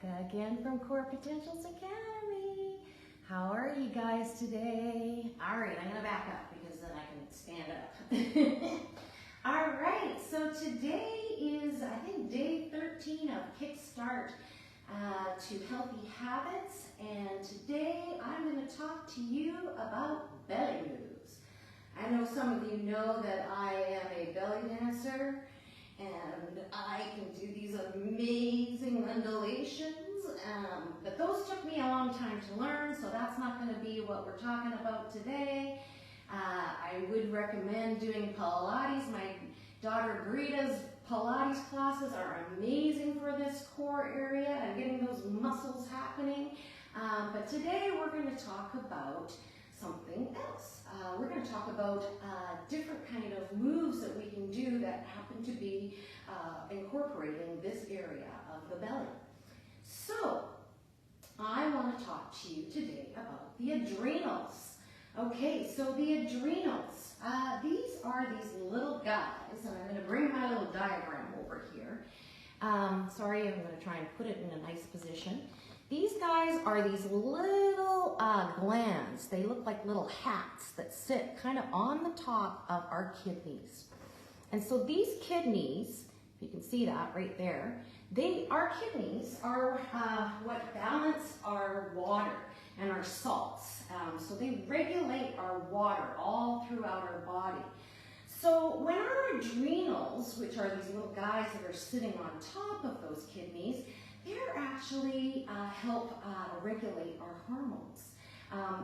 Becca again from Core Potentials Academy. How are you guys today? All right, I'm gonna back up because then I can stand up. All right, so today is, I think, day 13 of Kickstart to Healthy Habits, and today I'm gonna talk to you about belly moves. I know some of you know that I am a belly dancer, and I can do these amazing undulations, but those took me a long time to learn, so that's not going to be what we're talking about today. I would recommend doing Pilates. My daughter Greta's Pilates classes are amazing for this core area and getting those muscles happening, but today we're going to talk about something else. We're going to talk about different kind of moves that we can do that happen to be incorporating this area of the belly. So, I want to talk to you today about the adrenals. Okay, so the adrenals, these are these little guys, and I'm going to bring my little diagram over here. Sorry, I'm going to try and put it in a nice position. These guys are these little glands. They look like little hats that sit kind of on the top of our kidneys. And so these kidneys, if you can see that right there, our kidneys are what balance our water and our salts. So they regulate our water all throughout our body. So when our adrenals, which are these little guys that are sitting on top of those kidneys, they're actually help regulate our hormones.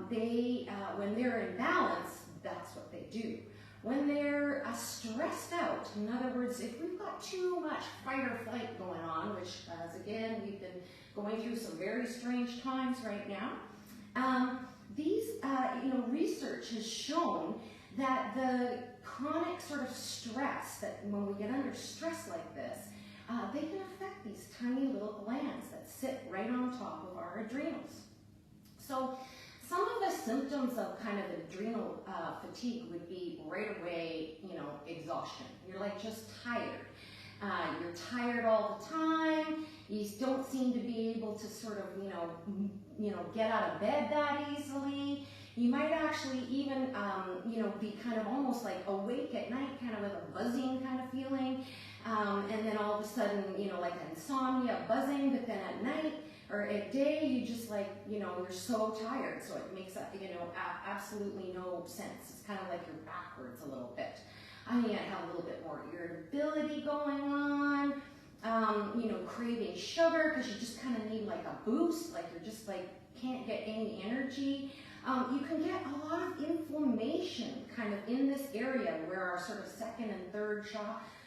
When they're in balance, that's what they do. When they're stressed out, in other words, if we've got too much fight or flight going on, which, as again, we've been going through some very strange times right now, research has shown that the chronic sort of stress, that when we get under stress like this, they can affect these tiny little glands that sit right on top of our adrenals. So some of the symptoms of kind of adrenal fatigue would be right away, exhaustion. You're like just tired. You're tired all the time. You don't seem to be able to sort of, get out of bed that easily. You might actually even, be kind of almost like awake at night, kind of with a buzzing kind of feeling. And then all of a sudden, like insomnia, buzzing, but then at night or at day, you just like, you're so tired. So it makes, absolutely no sense. It's kind of like you're backwards a little bit. I mean, I have a little bit more irritability going on, craving sugar because you just kind of need like a boost, like you're just like, can't get any energy. You can get a lot of inflammation kind of in this area where our sort of second and third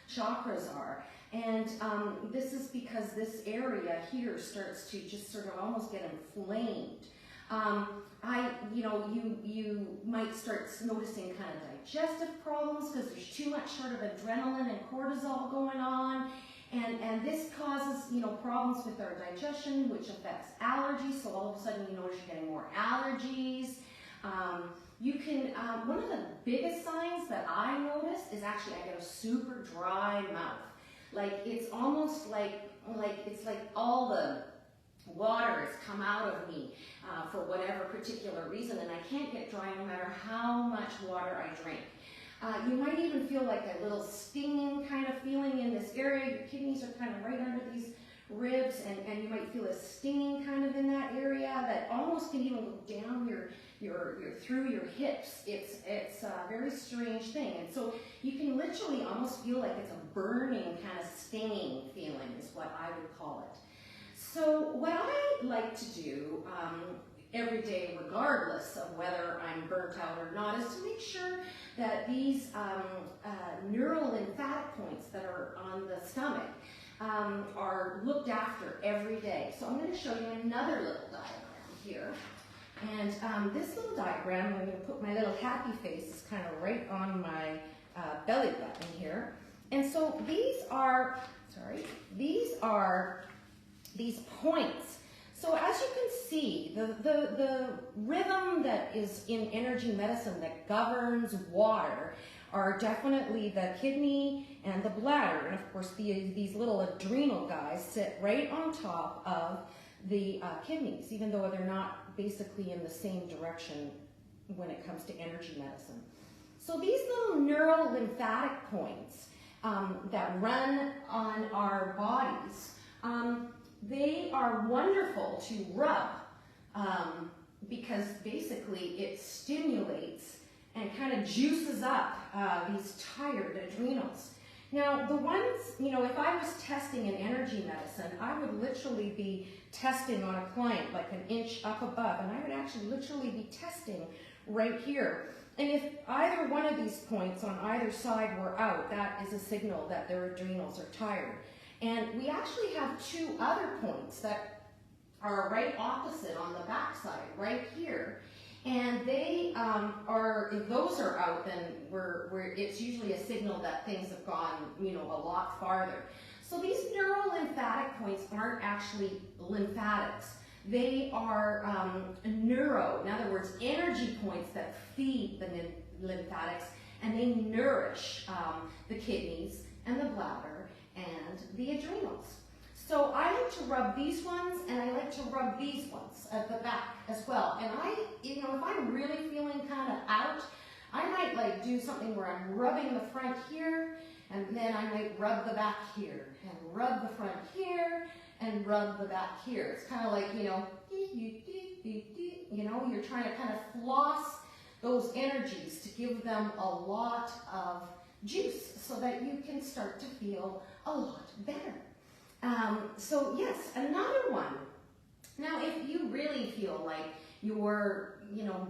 chakras are. And this is because this area here starts to just sort of almost get inflamed. You might start noticing kind of digestive problems because there's too much sort of adrenaline and cortisol going on. And this causes, problems with our digestion, which affects allergies. So all of a sudden you notice you're getting more allergies. One of the biggest signs that I notice is actually I get a super dry mouth. Like it's almost like it's like all the water has come out of me for whatever particular reason, and I can't get dry no matter how much water I drink. You might even feel like a little stinging kind of feeling in this area. Your kidneys are kind of right under these ribs, and you might feel a stinging kind of in that area that almost can even go down through your hips. It's a very strange thing, and so you can literally almost feel like it's a burning kind of stinging feeling is what I would call it. So what I like to do every day, regardless of whether I'm burnt out or not, is to make sure that these neural lymphatic points that are on the stomach are looked after every day. So I'm going to show you another little diagram here. And this little diagram, I'm going to put my little happy face kind of right on my belly button here. And so these are these points. So as you can see, the rhythm that is in energy medicine that governs water are definitely the kidney and the bladder. And of course, these little adrenal guys sit right on top of the kidneys, even though they're not basically in the same direction when it comes to energy medicine. So these little neurolymphatic points that run on our bodies, they are wonderful to rub because basically it stimulates and kind of juices up these tired adrenals. Now, the ones, if I was testing in energy medicine, I would literally be testing on a client like an inch up above, and I would actually literally be testing right here. And if either one of these points on either side were out, that is a signal that their adrenals are tired. And we actually have two other points that are right opposite on the back side, right here. And they are, if those are out, then it's usually a signal that things have gone, a lot farther. So these neurolymphatic points aren't actually lymphatics. They are in other words, energy points that feed the lymphatics, and they nourish the kidneys and the bladder and the adrenals. So I like to rub these ones, and I like to rub these ones at the back as well. And if I'm really feeling kind of out, I might like do something where I'm rubbing the front here, and then I might rub the back here, and rub the front here, and rub the back here. It's kind of like, you're trying to kind of floss those energies to give them a lot of juice so that you can start to feel a lot better. So yes, another one. Now, if you really feel like you're,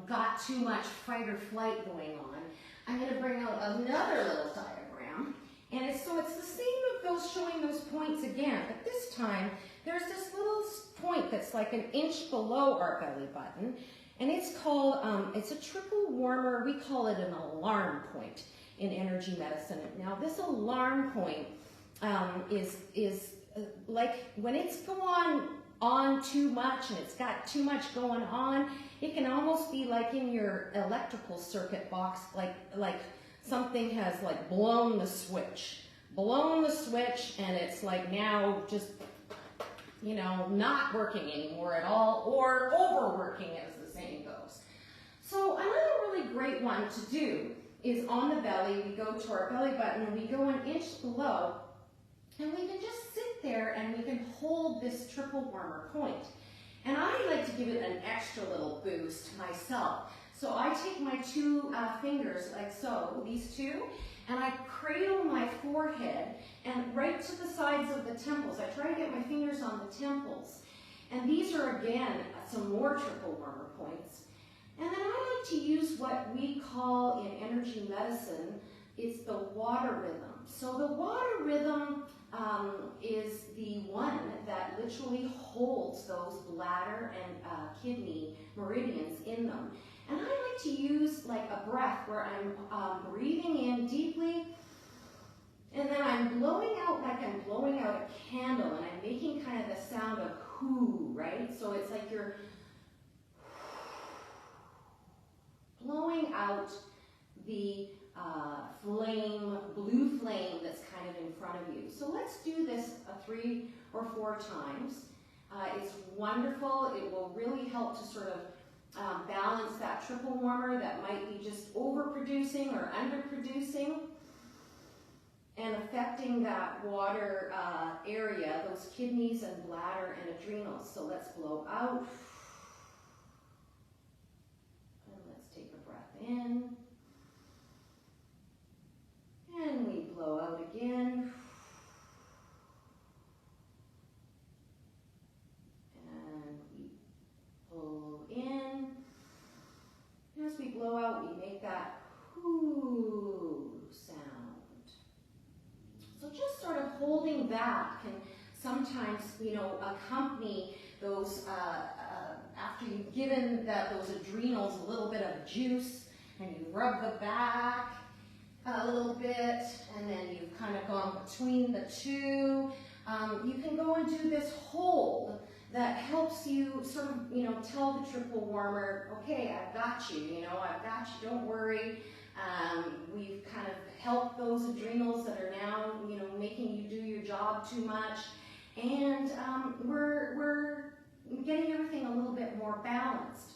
got too much fight or flight going on, I'm going to bring out another little diagram. And it's the same of those showing those points again, but this time there's this little point that's like an inch below our belly button, and it's called, it's a triple warmer. We call it an alarm point in energy medicine. Now, this alarm point is like when it's going on too much and it's got too much going on, it can almost be like in your electrical circuit box, like something has like blown the switch, and it's like now just, not working anymore at all, or overworking, as the saying goes. So another really great one to do is on the belly. We go to our belly button and we go an inch below, and we can just sit there and we can hold this triple warmer point. And I like to give it an extra little boost myself. So I take my two fingers like so, these two, and I cradle my forehead and right to the sides of the temples. I try to get my fingers on the temples. And these are, again, some more triple warmer points. And then I like to use what we call in energy medicine, it's the water rhythm. So the water rhythm is the one that literally holds those bladder and kidney meridians in them. And I like to use like a breath where I'm breathing in deeply, and then I'm blowing out like I'm blowing out a candle, and I'm making kind of the sound of whoo, right? So it's like you're blowing out the blue flame that's kind of in front of you. So let's do this 3 or 4 times. It's wonderful. It will really help to sort of balance that triple warmer that might be just overproducing or underproducing and affecting that water area, those kidneys and bladder and adrenals. So let's blow out. And let's take a breath in. And we blow out again. And we pull in. As we blow out, we make that whoo sound. So just sort of holding that can sometimes, accompany those, after you've given those adrenals a little bit of juice, and you rub the back a little bit, and then you've kind of gone between the two. You can go and do this hold that helps you sort of, tell the triple warmer, okay, I've got you, I've got you, don't worry. We've kind of helped those adrenals that are now, you know, making you do your job too much. And we're getting everything a little bit more balanced.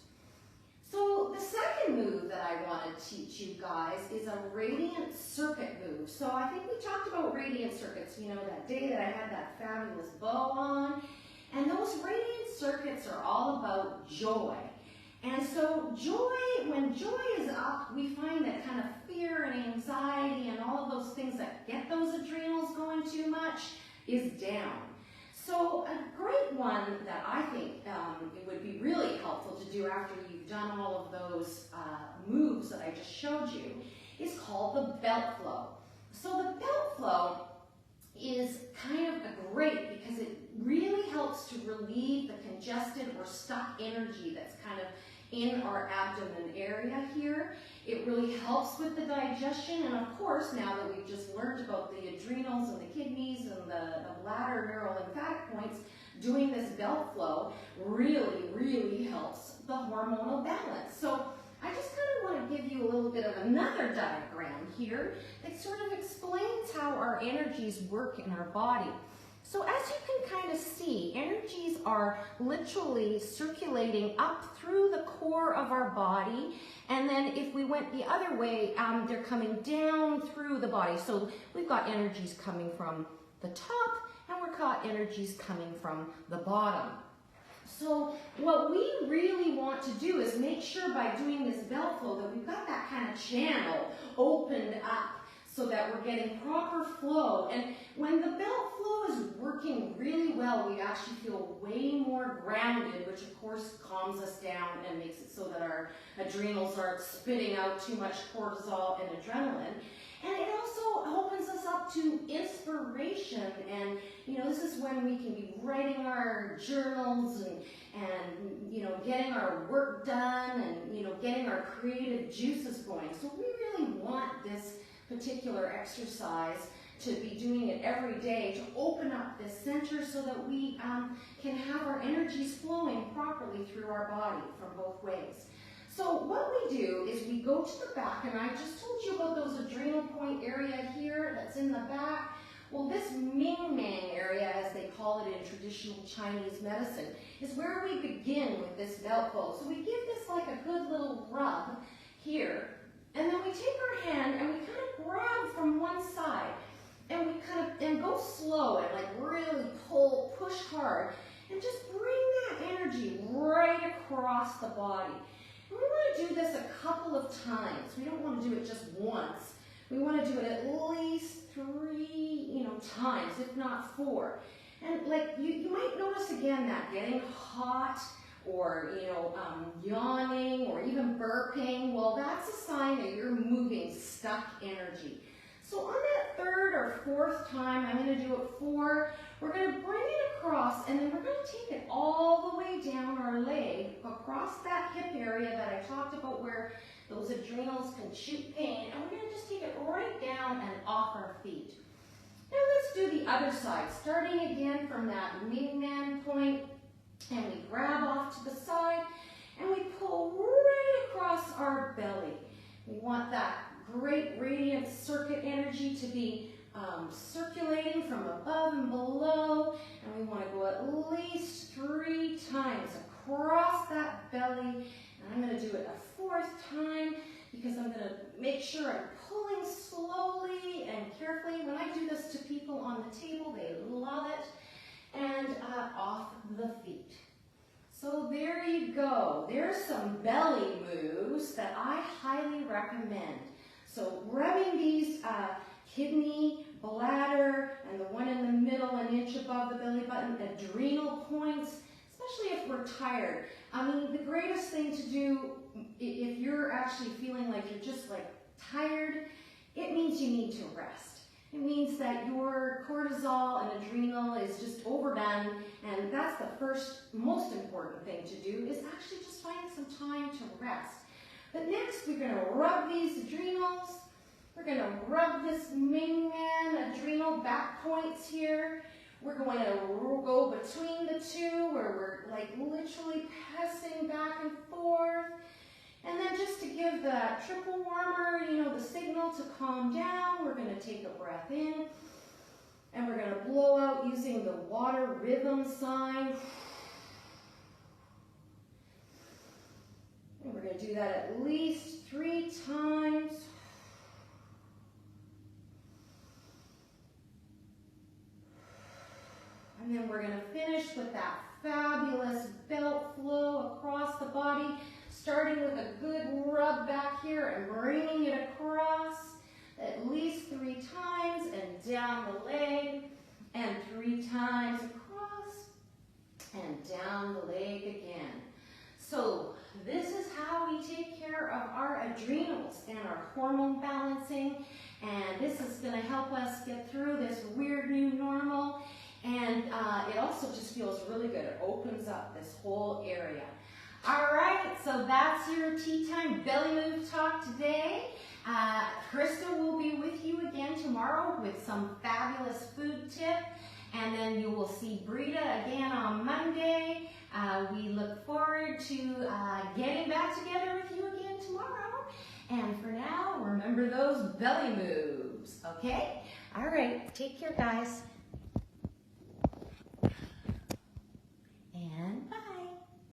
So the second move that I want to teach you guys is a radiant circuit move. So I think we talked about radiant circuits, you know, that day that I had that fabulous bow on. And those radiant circuits are all about joy. And so joy, when joy is up, we find that kind of fear and anxiety and all of those things that get those adrenals going too much is down. So a great one that I think it would be really helpful to do after you've done all of those moves that I just showed you is called the belt flow. So the belt flow is kind of great because it really helps to relieve the congested or stuck energy that's kind of in our abdomen area here. It really helps with the digestion, and of course, now that we've just learned about the adrenals and the kidneys and the bladder neurolymphatic points, doing this belt flow really, really helps the hormonal balance. So I just kind of want to give you a little bit of another diagram here that sort of explains how our energies work in our body. So as you can kind of see, energies are literally circulating up through the core of our body, and then if we went the other way, they're coming down through the body. So we've got energies coming from the top, and we've got energies coming from the bottom. So what we really want to do is make sure by doing this belt flow that we've got that kind of channel opened up so that we're getting proper flow. And when the belt flow is working really well, we actually feel way more grounded, which of course calms us down and makes it so that our adrenals aren't spitting out too much cortisol and adrenaline. And it also opens us up to inspiration, and you know, this is when we can be writing our journals and you know, getting our work done and you know, getting our creative juices going. So we really want this particular exercise to be doing it every day to open up this center so that we can have our energies flowing properly through our body from both ways. So what we do is we go to the back, and I just told you about those adrenal point area here that's in the back. Well, this Ming Mang area, as they call it in traditional Chinese medicine, is where we begin with this belt flow. So we give this like a good little rub here, and then we take our hand and we kind of grab from one side, and we kind of go slow and like really push hard, and just bring that energy right across the body. And we want to do this a couple of times. We don't want to do it just once. We want to do it at least 3, times, if not 4. And like you might notice again that getting hot or yawning or even burping. Well, that's a sign that you're moving stuck energy. So on that 3rd or 4th time, I'm going to do it 4. We're going to bring it across, and then we're going to take it all the way down our leg, across that hip area that I talked about where those adrenals can shoot pain, and we're going to just take it right down and off our feet. Now let's do the other side, starting again from that Ming Man point, and we grab off to the side, and we pull right across our belly. We want that great radiant circuit energy to be circulating from above and below, and we want to go at least 3 times across that belly, and I'm going to do it a 4th time because I'm going to make sure I'm pulling slowly and carefully. When I do this to people on the table, they love it, and off the feet. So there you go. There's some belly moves that I highly recommend. So rubbing these kidney, bladder, and the one in the middle, an inch above the belly button, adrenal points, especially if we're tired. I mean, the greatest thing to do if you're actually feeling like you're just like tired, it means you need to rest. It means that your cortisol and adrenal is just overdone, and that's the first most important thing to do is actually just find some time to rest. But next, we're going to rub these adrenals. We're going to rub this Ming Man adrenal back points here. We're going to go between the two where we're like literally passing back and forth. And then just to give that triple warmer, you know, the signal to calm down, we're going to take a breath in and we're going to blow out using the water rhythm sign. And we're going to do that at least 3 times. And then we're going to finish with that fabulous belt flow across the body, starting with a good rub back here and bringing it across at least 3 times and down the leg, and 3 times across and down the leg again. So this is how we take care of our adrenals and our hormone balancing, and this is going to help us get through this weird new normal. And it also just feels really good. It opens up this whole area. All right, so that's your Tea Time Belly Move Talk today. Krista will be with you again tomorrow with some fabulous food tip. And then you will see Brita again on Monday. We look forward to getting back together with you again tomorrow. And for now, remember those belly moves, okay? All right, take care, guys.